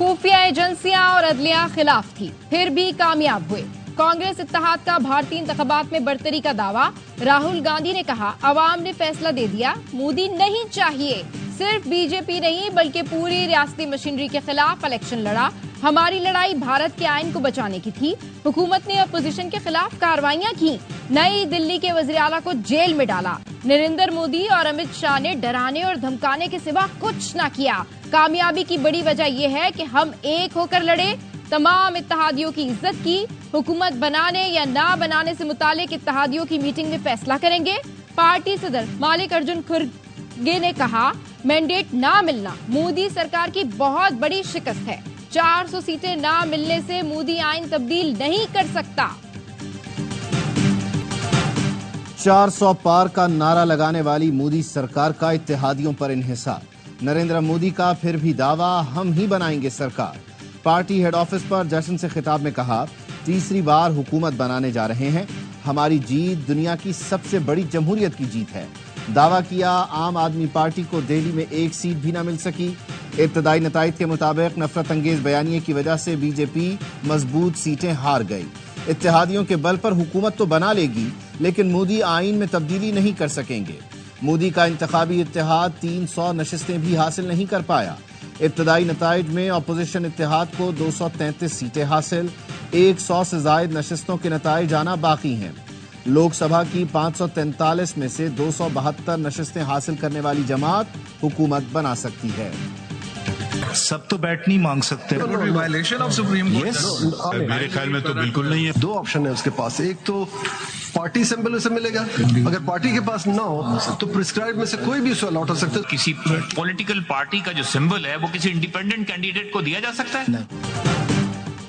खुफिया एजेंसियां और अदलिया खिलाफ थी, फिर भी कामयाब हुए। कांग्रेस इत्तेहाद का भारतीय इंतखाबात में बढ़तरी का दावा। राहुल गांधी ने कहा, अवाम ने फैसला दे दिया, मोदी नहीं चाहिए। सिर्फ बीजेपी नहीं बल्कि पूरी रियासती मशीनरी के खिलाफ इलेक्शन लड़ा। हमारी लड़ाई भारत के आइन को बचाने की थी। हुकूमत ने अपोजिशन के खिलाफ कार्रवाइयां की। नई दिल्ली के वज़ीर आला को जेल में डाला। नरेंद्र मोदी और अमित शाह ने डराने और धमकाने के सिवा कुछ न किया। कामयाबी की बड़ी वजह यह है कि हम एक होकर लड़े, तमाम इत्तेहादियों की इज्जत की। हुकूमत बनाने या ना बनाने से मुतालिक इत्तेहादियों की मीटिंग में फैसला करेंगे। पार्टी सदर मल्लिकार्जुन खड़गे ने कहा, मैंडेट ना मिलना मोदी सरकार की बहुत बड़ी शिकस्त है। 400 सीटें ना मिलने से मोदी आइन तब्दील नहीं कर सकता। 400 पार का नारा लगाने वाली मोदी सरकार का इत्तेहादियों पर इन्हिसार। नरेंद्र मोदी का फिर भी दावा, हम ही बनाएंगे सरकार। पार्टी हेड ऑफिस पर जश्न से खिताब में कहा, तीसरी बार हुकूमत बनाने जा रहे हैं। हमारी जीत दुनिया की सबसे बड़ी जमहूरियत की जीत है। दावा किया, आम आदमी पार्टी को दिल्ली में एक सीट भी न मिल सकी। इब्तदाई नताइज के मुताबिक नफरत अंगेज बयानिए की वजह से बीजेपी मजबूत सीटें हार गई। इत्तेहादियों के बल पर हुकूमत तो बना लेगी, लेकिन मोदी आइन में तब्दीली नहीं कर सकेंगे। मोदी का इंतखाबी इत्तेहाद 300 नशिस्तें भी हासिल नहीं कर पाया। इब्तदाई नताइज में अपोजिशन इत्तेहाद को 233 सीटें हासिल, 100 से जायद नशिस्तों के नताइज आना बाकी हैं। लोकसभा की 543 में से 272 नशिस्तें हासिल करने वाली जमात हुकूमत बना सकती है। सब तो बैठ नहीं मांग सकते। वायलेशन ऑफ सुप्रीम कोर्ट मेरे ख्याल में तो बिल्कुल नहीं है। दो ऑप्शन है उसके पास, एक तो पार्टी सिंबल उसे मिलेगा, अगर पार्टी के पास ना हो तो प्रिस्क्राइब में से कोई भी उसे अलॉट हो सकता है। किसी पॉलिटिकल पार्टी का जो सिंबल है वो किसी इंडिपेंडेंट कैंडिडेट को दिया जा सकता है।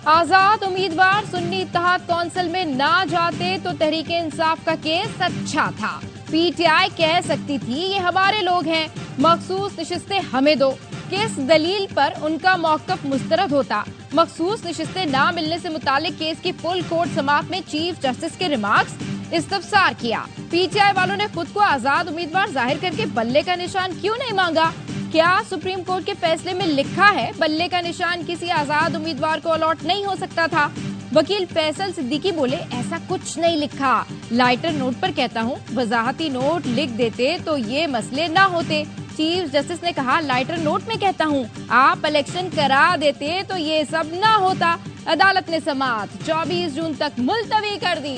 आजाद उम्मीदवार सुन्नी इत्तेहाद कौंसिल में ना जाते तो तहरीके इंसाफ का केस अच्छा था। पीटीआई कह सकती थी, ये हमारे लोग हैं, मखसूस नशिस्तें हमें दो। किस दलील पर उनका मौक़िफ़ मुस्तरद होता? मखसूस नशिस्तें ना मिलने से मुतालिक केस की फुल कोर्ट समाअत में चीफ जस्टिस के रिमार्क्स इस्तफसार किया। पीटीआई वालों ने खुद को आजाद उम्मीदवार जाहिर करके बल्ले का निशान क्यों नहीं मांगा? क्या सुप्रीम कोर्ट के फैसले में लिखा है बल्ले का निशान किसी आजाद उम्मीदवार को अलॉट नहीं हो सकता था? वकील फैसल सिद्दीकी बोले, ऐसा कुछ नहीं लिखा। लाइटर नोट पर कहता हूँ, वजाहती नोट लिख देते तो ये मसले ना होते। चीफ जस्टिस ने कहा, लाइटर नोट में कहता हूँ, आप इलेक्शन करा देते तो ये सब ना होता। अदालत ने समाअत 24 जून तक मुलतवी कर दी।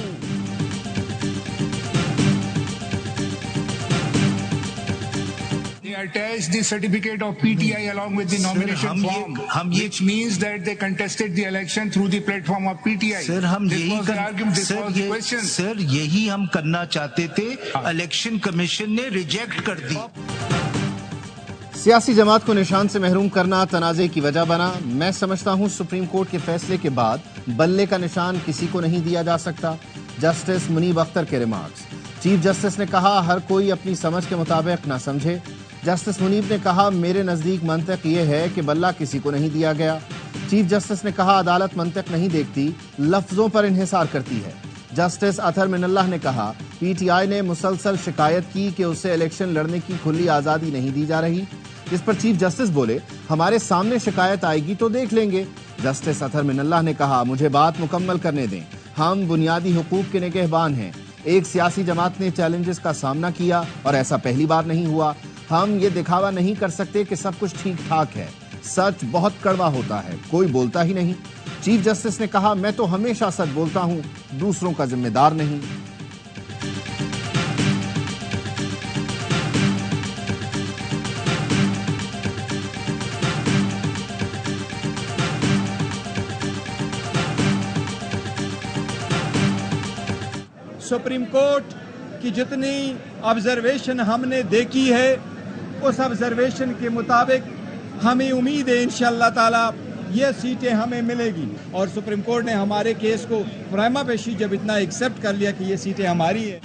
Attached the certificate of PTI along with the nomination form, which means that they contested the election through the platform of PTI. Sir हम यही हम करना चाहते थे, इलेक्शन कमीशन ने रिजेक्ट कर दी। सियासी जमात को निशान से महरूम करना तनाज़े की वजह बना। मैं समझता हूं सुप्रीम कोर्ट के फैसले के बाद बल्ले का निशान किसी को नहीं दिया जा सकता। जस्टिस मुनीब अख्तर के रिमार्क्स। चीफ जस्टिस ने कहा, हर कोई अपनी समझ के मुताबिक ना समझे। जस्टिस मुनीब ने कहा, मेरे नजदीक मंतक ये है कि बल्ला किसी को नहीं दिया गया। चीफ जस्टिस ने कहा, अदालत मंतक नहीं देखती, लफ्जों पर इन्हिसार करती है। जस्टिस अतहर मिनल्लाह ने कहा, पीटीआई ने मुसलसल शिकायत की कि उसे इलेक्शन लड़ने की खुली आजादी नहीं दी जा रही, जिस पर चीफ जस्टिस बोले, हमारे सामने शिकायत आएगी तो देख लेंगे। जस्टिस अतहर मिनल्लाह ने कहा, मुझे बात मुकम्मल करने दें, हम बुनियादी हुकूक के निगहबान हैं। एक सियासी जमात ने चैलेंजेस का सामना किया और ऐसा पहली बार नहीं हुआ। हम ये दिखावा नहीं कर सकते कि सब कुछ ठीक ठाक है। सच बहुत कड़वा होता है, कोई बोलता ही नहीं। चीफ जस्टिस ने कहा, मैं तो हमेशा सच बोलता हूं, दूसरों का जिम्मेदार नहीं। सुप्रीम कोर्ट की जितनी ऑब्जर्वेशन हमने देखी है, उस ऑब्जर्वेशन के मुताबिक हमें उम्मीद है इंशाअल्लाह ताला ये सीटें हमें मिलेगी। और सुप्रीम कोर्ट ने हमारे केस को प्राइमा पेशी जब इतना एक्सेप्ट कर लिया कि ये सीटें हमारी है।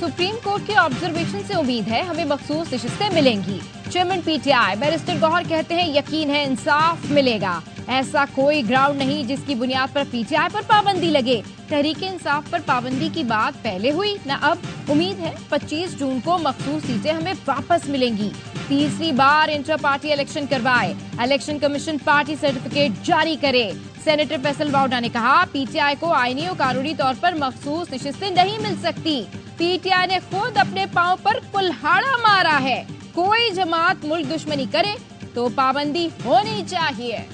सुप्रीम कोर्ट के ऑब्जर्वेशन से उम्मीद है हमें मखसूस नशिस्तें मिलेंगी। चेयरमैन पीटीआई बैरिस्टर गौहर कहते हैं, यकीन है इंसाफ मिलेगा। ऐसा कोई ग्राउंड नहीं जिसकी बुनियाद पर पीटीआई पर पाबंदी लगे। तहरीके इंसाफ पर पाबंदी की बात पहले हुई न अब। उम्मीद है 25 जून को मखसूस सीटें हमें वापस मिलेंगी। तीसरी बार इंटर पार्टी इलेक्शन करवाए, इलेक्शन कमीशन पार्टी सर्टिफिकेट जारी करे। सेनेटर फैसल वाउडा ने कहा, पीटीआई को आईनी और कानूनी तौर पर मखसूस नशिस्तें नहीं मिल सकती। पीटीआई ने खुद अपने पांव पर कुल्हाड़ा मारा है। कोई जमात मुल्क दुश्मनी करे तो पाबंदी होनी चाहिए।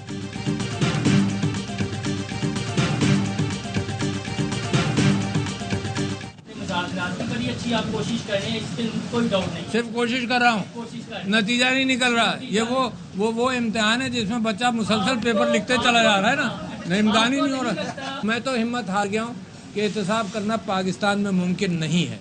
बड़ी अच्छी आप कोशिश कर रहे हैं, इसमें कोई डाउट नहीं। सिर्फ कोशिश कर रहा हूँ, नतीजा नहीं निकल रहा। ये वो इम्तिहान है जिसमें बच्चा मुसलसल पेपर लिखते चला जा रहा है ना, इम्तिहान ही नहीं हो रहा। मैं तो हिम्मत हार गया हूँ कि एहतसाब करना पाकिस्तान में मुमकिन नहीं है।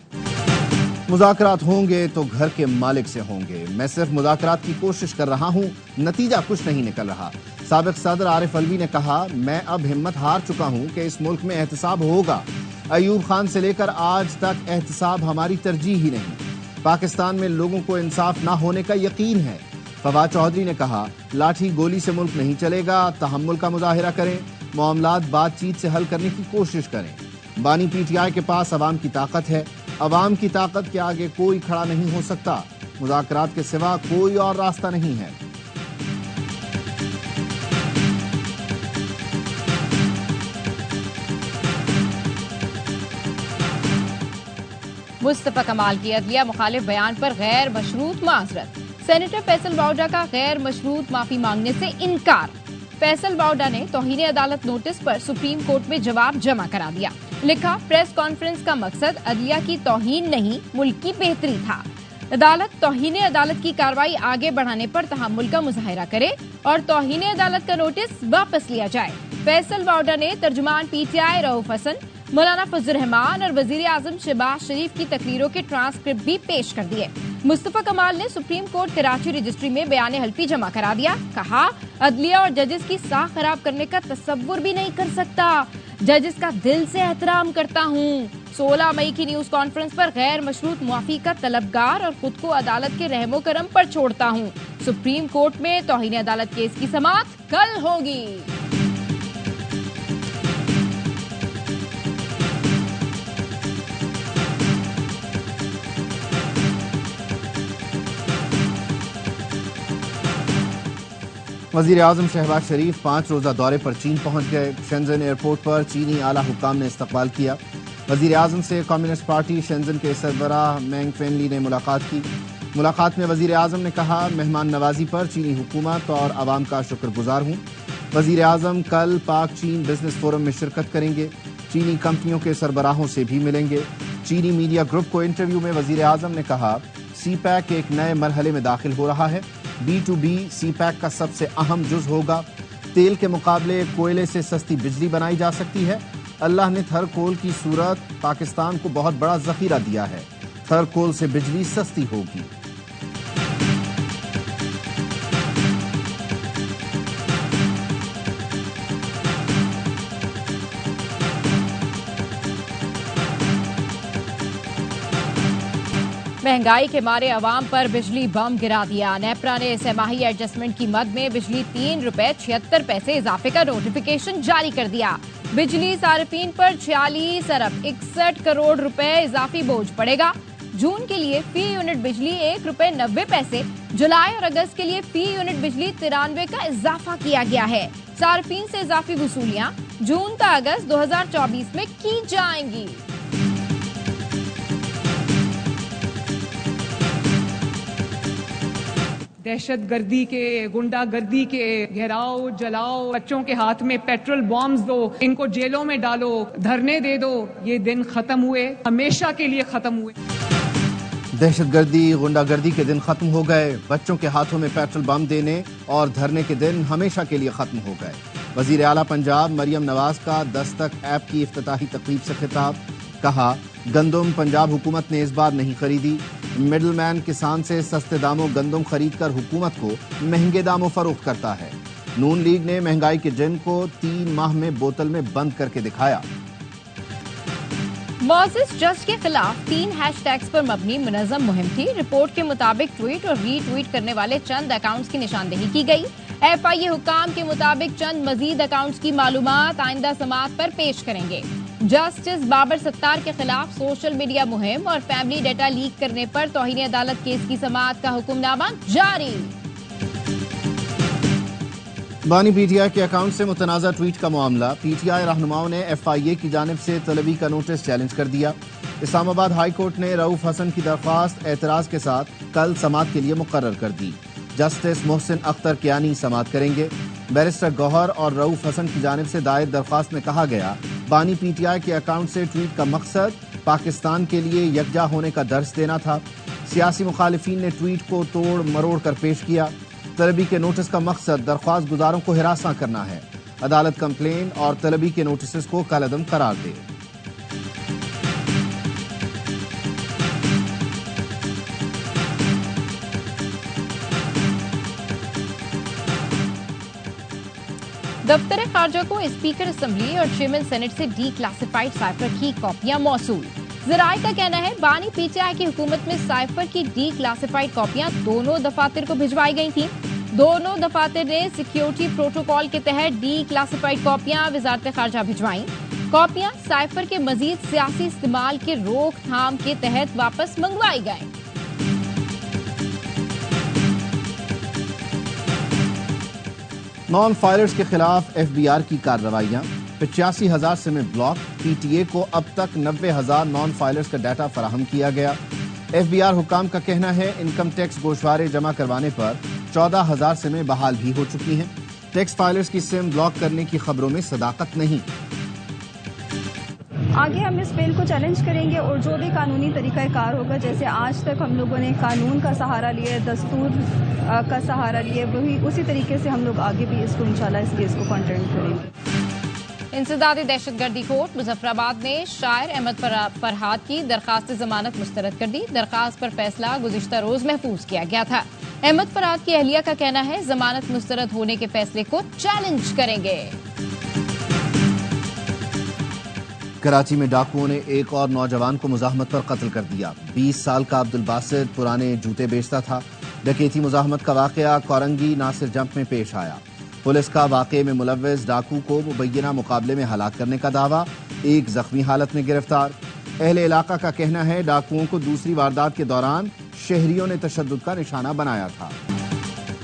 मुज़ाकरात होंगे तो घर के मालिक से होंगे। मैं सिर्फ मुज़ाकरात की कोशिश कर रहा हूँ, नतीजा कुछ नहीं निकल रहा। साबिक सदर आरिफ अलवी ने कहा, मैं अब हिम्मत हार चुका हूँ कि इस मुल्क में एहतसाब होगा। अयूब खान से लेकर आज तक एहतसाब हमारी तरजीह ही नहीं। पाकिस्तान में लोगों को इंसाफ ना होने का यकीन है। फवाद चौधरी ने कहा, लाठी गोली से मुल्क नहीं चलेगा, तहम्मुल का मुजाहिरा करें, मामलात बातचीत से हल करने की कोशिश करें। बानी पीटीआई के पास अवाम की ताकत है, अवाम की ताकत के आगे कोई खड़ा नहीं हो सकता। मुज़ाकरात के सिवा कोई और रास्ता नहीं है। मुस्तफा कमाल की अदलिया मुखालिफ बयान पर गैर मशरूत माजरत। सेनेटर फैसल वाउडा का गैर मशरूत माफी मांगने से इनकार। फैसल वाउडा ने तौहीन अदालत नोटिस पर सुप्रीम कोर्ट में जवाब जमा करा दिया। लिखा, प्रेस कॉन्फ्रेंस का मकसद अदलिया की तौहीन नहीं, मुल्क की बेहतरी था। अदालत तौहीन अदालत की कार्रवाई आगे बढ़ाने पर तहम्मुल का मुजाहिरा करे और तौहीन अदालत का नोटिस वापस लिया जाए। फैसल वाउडा ने तर्जुमान पीटीआई रऊफ हसन, मौलाना फजल रहमान और वजीर आजम शहबाज शरीफ की तकरीरों के ट्रांसक्रिप्ट भी पेश कर दिए। मुस्तफा कमाल ने सुप्रीम कोर्ट कराची रजिस्ट्री में बयान हल्फी जमा करा दिया। कहा, अदलिया और जजेस की साख खराब करने का तसव्वुर भी नहीं कर सकता। जजेस का दिल से एहतराम करता हूँ। 16 मई की न्यूज कॉन्फ्रेंस पर गैर मशरूत मुआफी का तलबगार और खुद को अदालत के रहमो करम पर छोड़ता हूँ। सुप्रीम कोर्ट में तौहीन अदालत केस की समाअत कल होगी। वजीर आजम शहबाज शरीफ 5 रोजा दौरे पर चीन पहुंच गए। शेंजन एयरपोर्ट पर चीनी आला हुक्काम ने इस्तकबाल किया। वजीर आजम से कम्युनिस्ट पार्टी शेंजन के सरबराह मैंग फेनली ने मुलाकात की। मुलाकात में वजीर आजम ने कहा, मेहमान नवाजी पर चीनी हुकूमत और आवाम का शुक्रगुजार हूँ। वजीर आजम कल पाक चीन बिजनेस फोरम में शिरकत करेंगे। चीनी कंपनियों के सरबराहों से भी मिलेंगे। चीनी मीडिया ग्रुप को इंटरव्यू में वजीर आजम ने कहा, CPEC एक नए मरहले में दाखिल हो रहा है। B2B CPEC का सबसे अहम जुज होगा। तेल के मुकाबले कोयले से सस्ती बिजली बनाई जा सकती है। अल्लाह ने थर कोल की सूरत पाकिस्तान को बहुत बड़ा जखीरा दिया है। थर कोल से बिजली सस्ती होगी। महंगाई के मारे अवाम पर बिजली बम गिरा दिया। नेपरा ने सहमाही एडजस्टमेंट की मद में बिजली 3 रुपए 76 पैसे इजाफे का नोटिफिकेशन जारी कर दिया। बिजली सार्फिन पर 46 अरब 61 करोड़ रुपए इजाफी बोझ पड़ेगा। जून के लिए फी यूनिट बिजली 1 रुपए 90 पैसे, जुलाई और अगस्त के लिए फी यूनिट बिजली 93 का इजाफा किया गया है। सार्फिन से इजाफी वसूलियां जून से अगस्त 2024 में की जाएंगी। दहशतगर्दी के, गुंडागर्दी के घेराव जलाओ, बच्चों के हाथ में पेट्रोल बॉम्ब्स दो, इनको जेलों में डालो, धरने दे दो, ये दिन खत्म हुए, हमेशा के लिए खत्म हुए। दहशतगर्दी गुंडागर्दी के दिन खत्म हो गए। बच्चों के हाथों में पेट्रोल बम देने और धरने के दिन हमेशा के लिए खत्म हो गए। वजीर आला पंजाब मरियम नवाज का दस्तक ऐप की इफ्तिताही तकरीब से खिताब। कहा, गंदम पंजाब हुकूमत ने इस बार नहीं खरीदी। मिडलमैन किसान से सस्ते दामों गंदम खरीदकर हुकूमत को महंगे दामों फरोख्त करता है। नून लीग ने महंगाई के जिन को 3 माह में बोतल में बंद करके दिखाया। मोसेस जस्ट के खिलाफ 3 हैशटैग्स पर मबनी मुनज़्ज़म मुहिम थी। रिपोर्ट के मुताबिक ट्वीट और रीट्वीट करने वाले चंद अकाउंट्स की निशानदेही की गई। FIA हुक्काम के मुताबिक चंद मजीद अकाउंट्स की मालूमात आइंदा समाअत पर पेश करेंगे। जस्टिस बाबर सत्तार के खिलाफ सोशल मीडिया मुहिम और फैमिली डेटा लीक करने पर तौहीन अदालत केस की समाअत का हुक्मनामा जारी। बानी PTI के अकाउंट से मुतनाज़ा ट्वीट का मामला। PTI रहनुमाओं ने FIA की जानिब से तलबी का नोटिस चैलेंज कर दिया। इस्लामाबाद हाई कोर्ट ने रऊफ हसन की दरख्वास्त एतराज के साथ कल समाअत के लिए मुकर्रर कर दी। जस्टिस मोहसिन अख्तर कियानी समाअत करेंगे। बैरिस्टर गौहर और रऊफ हसन की जानिब से दायर दरख्वास्त में कहा गया, बानी PTI के अकाउंट से ट्वीट का मकसद पाकिस्तान के लिए यकजा होने का दर्स देना था। सियासी मुखालिफिन ने ट्वीट को तोड़ मरोड़ कर पेश किया। तलबी के नोटिस का मकसद दरख्वास्त गुजारों को हिरासा करना है। अदालत कंप्लेन और तलबी के नोटिस को कलअदम करार दे। दफ्तर खारजा को स्पीकर असेंबली और चेयरमैन सेनेट से डी क्लासिफाइड साइफर की कॉपियां मौसूल। ज़राए का कहना है बानी PTI की हुकूमत में साइफर की डी क्लासिफाइड कॉपियां दोनों दफातर को भिजवाई गई थी। दोनों दफातर ने सिक्योरिटी प्रोटोकॉल के तहत डी क्लासिफाइड कॉपियां वजारत खारजा भिजवाई। कॉपियां साइफर के मजीद सियासी इस्तेमाल के रोकथाम के तहत वापस मंगवाई गई। नॉन फायरर्स के खिलाफ FBR की कार्रवाइयां। 85,000 सिमें ब्लॉक। PTA को अब तक 90,000 नॉन फाइलर्स का डाटा फराहम किया गया। FBR हुक्काम का कहना है इनकम टैक्स गोशवारे जमा करवाने पर 14,000 सिमें बहाल भी हो चुकी हैं। टैक्स फाइलर्स की सिम ब्लॉक करने की खबरों में सदाकत नहीं। आगे हम इस बिल को चैलेंज करेंगे और जो भी कानूनी तरीक़ाकार होगा, जैसे आज तक हम लोगों ने कानून का सहारा लिया, दस्तूर का सहारा लिया, वही उसी तरीके से हम लोग आगे भी इसको इंशाल्लाह इस केस को कंटेंट करेंगे। इंसदादी दहशतगर्दी कोर्ट मुजफ्फराबाद ने शायर अहमद फरहाद की दरखास्त जमानत मुस्तरद कर दी। दरखास्त पर फैसला गुज़िश्ता रोज महफूज किया गया था। अहमद फरहाद की अहलिया का कहना है जमानत मुस्तरद होने के फैसले को चैलेंज करेंगे। कराची में डाकुओं ने एक और नौजवान को मुजाहमत पर कत्ल कर दिया। 20 साल का अब्दुल बासित पुराने जूते बेचता था। डकैती मुजाहमत का वाकया कोरंगी नासिर जंप में पेश आया। पुलिस का वाकये में मुलव्विस डाकू को मुबैना मुकाबले में हलाक करने का दावा। एक जख्मी हालत में गिरफ्तार। अहले इलाका का कहना है डाकुओं को दूसरी वारदात के दौरान शहरियों ने तशद्दुद का निशाना बनाया था।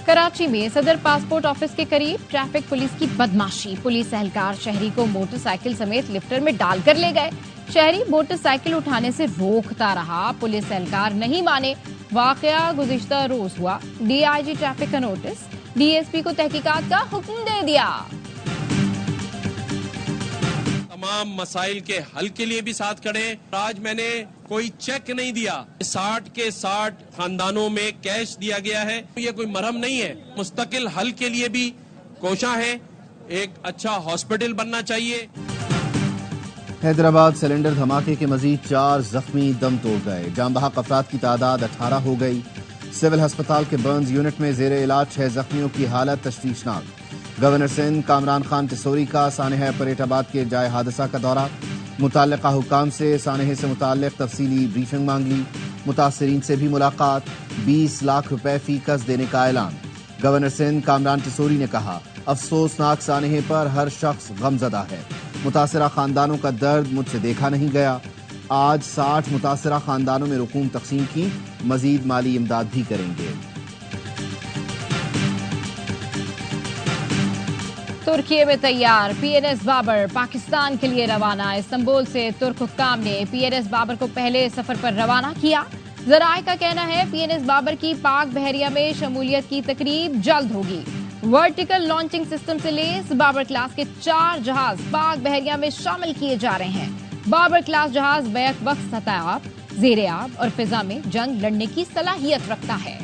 कराची में सदर पासपोर्ट ऑफिस के करीब ट्रैफिक पुलिस की बदमाशी। पुलिस एहलकार शहरी को मोटरसाइकिल समेत लिफ्टर में डालकर ले गए। शहरी मोटरसाइकिल उठाने से रोकता रहा, पुलिस एहलकार नहीं माने। वाकया गुज़िश्ता रोज हुआ। DIG ट्रैफिक का नोटिस, DSP को तहकीकात का हुक्म दे दिया। तमाम मसाइल के हल के लिए भी साथ खड़े। आज मैंने कोई चेक नहीं दिया, 60 के 60 खानदानों में कैश दिया गया है। ये कोई मरहम नहीं है। मुस्तकिल हल के लिए भी कोशिश है। एक अच्छा हॉस्पिटल बनना चाहिए। हैदराबाद सिलेंडर धमाके के मजीद 4 जख्मी दम तोड़ गए। जाम बहक अफराद की तादाद 18 हो गई। सिविल अस्पताल के बर्न्स यूनिट में जेर इलाज 6 जख्मियों की हालत तशवीशनाक। गवर्नर सिंध कामरान खान टिसोरी का सानहा परेटाबाद के जाए हादसा का दौरा। मुताल्लिका हुक्काम से सानहे से मुताल्लिक तफसीली ब्रीफिंग मांग ली। मुतासरीन से भी मुलाकात। 20 लाख रुपए फीकस देने का ऐलान। गवर्नर सिंध कामरान टिसोरी ने कहा, अफसोसनाक सानहे पर हर शख्स गमजदा है। मुतासरा खानदानों का दर्द मुझसे देखा नहीं गया। आज 60 मुतासरा खानदानों में रकूम तकसीम की। मजीद माली इमदाद भी करेंगे। तुर्की में तैयार PNS बाबर पाकिस्तान के लिए रवाना। इस्तांबुल से तुर्क हुक्काम ने PNS बाबर को पहले सफर पर रवाना किया। ज़राए का कहना है PNS बाबर की पाक बहरिया में शमूलियत की तकरीब जल्द होगी। वर्टिकल लॉन्चिंग सिस्टम से लेस बाबर क्लास के 4 जहाज पाक बहरिया में शामिल किए जा रहे हैं। बाबर क्लास जहाज बैक वक्त सतह, ज़ेर-ए-आब और फिजा में जंग लड़ने की सलाहियत रखता है।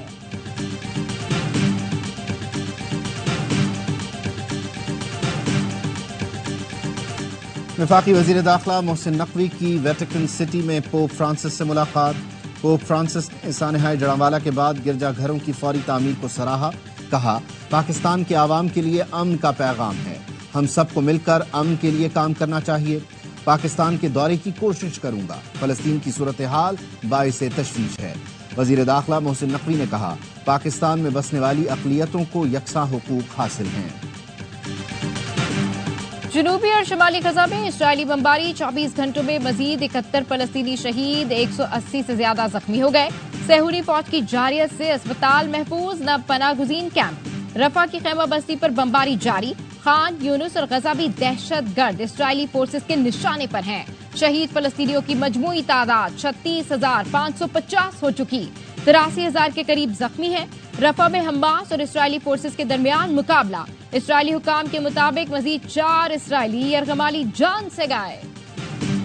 वफाकी वज़ीर दाखिला मोहसिन नकवी की वेटिकन सिटी में पोप फ्रांसिस से मुलाकात। पोप फ्रांसिस ने सानहाए जड़ावाला के बाद गिरजाघरों की फौरी तामीर को सराहा। कहा, पाकिस्तान के आवाम के लिए अमन का पैगाम है। हम सबको मिलकर अमन के लिए काम करना चाहिए। पाकिस्तान के दौरे की कोशिश करूंगा। फलस्तीन की सूरत हाल बाइसे तशवीश है। वजीर दाखिला मोहसिन नकवी ने कहा, पाकिस्तान में बसने वाली अक़लियतों को यकसा हुकूक हासिल हैं। जनूबी और शिमाली गजा में इजरायली बमबारी, 24 घंटों में मजीद 71 फलस्तीनी शहीद, 180 से ज्यादा जख्मी हो गए। सहूरी फौज की जारियत से अस्पताल महफूज, न पनाह गुज़ीन कैंप। रफा की खैमा बस्ती पर बमबारी जारी, खान यूनुस और गजा भी दहशतगर्द इजरायली फोर्सेस के निशाने पर हैं। शहीद फलस्तीनियों की मजमूई तादाद 36,550 हो चुकी, 83,000 के करीब जख्मी हैं। रफा में हमास और इजरायली फोर्सेस के दरमियान मुकाबला, इजरायली हुकाम के मुताबिक मजीद 4 इजरायली यरगमाली जान से गए।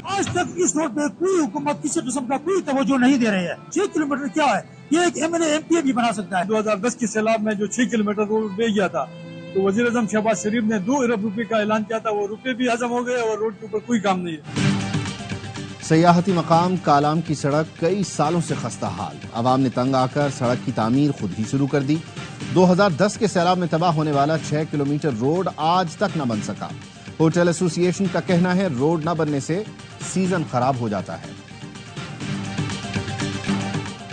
आज तक इस रोड पे कोई हुकूमत किसी किस्म का कोई तवज्जो नहीं दे रही है। 6 किलोमीटर क्या है, ये एक MLA MPA भी बना सकता है। 2010 के सैलाब में जो 6 किलोमीटर रोड दे गया था, तो वजीर आजम शहबाज शरीफ ने 2 अरब रुपए का ऐलान किया था, वो रुपए भी हजम हो गए और रोड के ऊपर कोई काम नहीं है। सयाहती मकाम कालाम की सड़क कई सालों से खस्ता हाल, अवाम ने तंग आकर सड़क की तामीर खुद ही शुरू कर दी। 2010 के सैलाब में तबाह होने वाला 6 किलोमीटर रोड आज तक न बन सका। होटल एसोसिएशन का कहना है, रोड न बनने से सीजन खराब हो जाता है।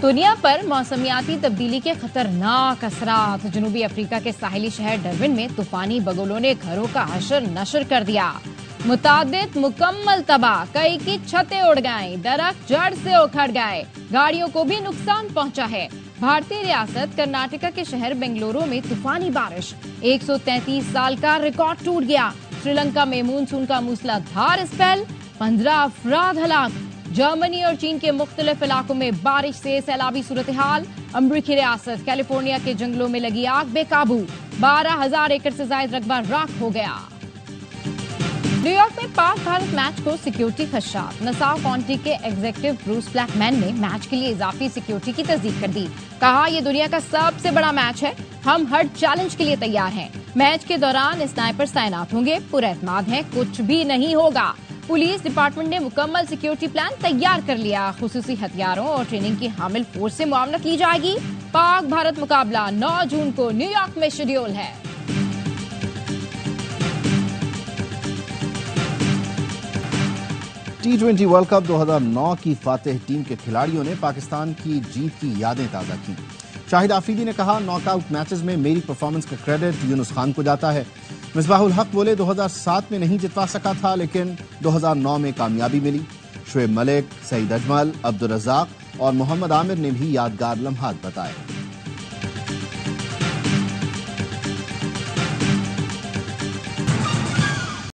दुनिया पर मौसमियाती तब्दीली के खतरनाक असरात, जनूबी अफ्रीका के साहिली शहर डरबिन में तूफानी बगुलों ने घरों का हशर नशर कर दिया। मुतादिद मुकम्मल तबाह, कई की छतें उड़ गईं, दरख्त जड़ से उखड़ गए, गाड़ियों को भी नुकसान पहुंचा है। भारतीय रियासत कर्नाटका के शहर बेंगलुरु में तूफानी बारिश, 133 साल का रिकॉर्ड टूट गया। श्रीलंका में मानसून का मूसलाधार स्पेल, 15 अफराद हलाक। जर्मनी और चीन के मुख्तलिफ इलाकों में बारिश से सैलाबी सूरत हाल। अमरीकी रियासत कैलिफोर्निया के जंगलों में लगी आग बेकाबू, 12,000 एकड़ से ज्यादा रकबा राख हो गया। न्यूयॉर्क में पाक भारत मैच को सिक्योरिटी खदशात, नसाव काउंटी के एग्जीक्यूटिव ब्रूस ब्लैकमैन ने मैच के लिए इजाफी सिक्योरिटी की तस्दीक कर दी। कहा, यह दुनिया का सबसे बड़ा मैच है, हम हर चैलेंज के लिए तैयार हैं। मैच के दौरान स्नाइपर तैनात होंगे, पूरा एतमाद है कुछ भी नहीं होगा। पुलिस डिपार्टमेंट ने मुकम्मल सिक्योरिटी प्लान तैयार कर लिया, खुसूसी हथियारों और ट्रेनिंग की हामिल फोर्स से मुआवनत की जाएगी। पाक भारत मुकाबला 9 जून को न्यूयॉर्क में शेड्यूल है। T20 वर्ल्ड कप 2009 की फातिह टीम के खिलाड़ियों ने पाकिस्तान की जीत की यादें ताज़ा की। शाहिद आफरीदी ने कहा, नॉकआउट मैचेस में मेरी परफॉर्मेंस का क्रेडिट यूनुस खान को जाता है। मिसबाहुल हक बोले, 2007 में नहीं जितवा सका था, लेकिन 2009 में कामयाबी मिली। शुएब मलिक, सईद अजमल, अब्दुल रज़ाक और मोहम्मद आमिर ने भी यादगार लम्हात बताए।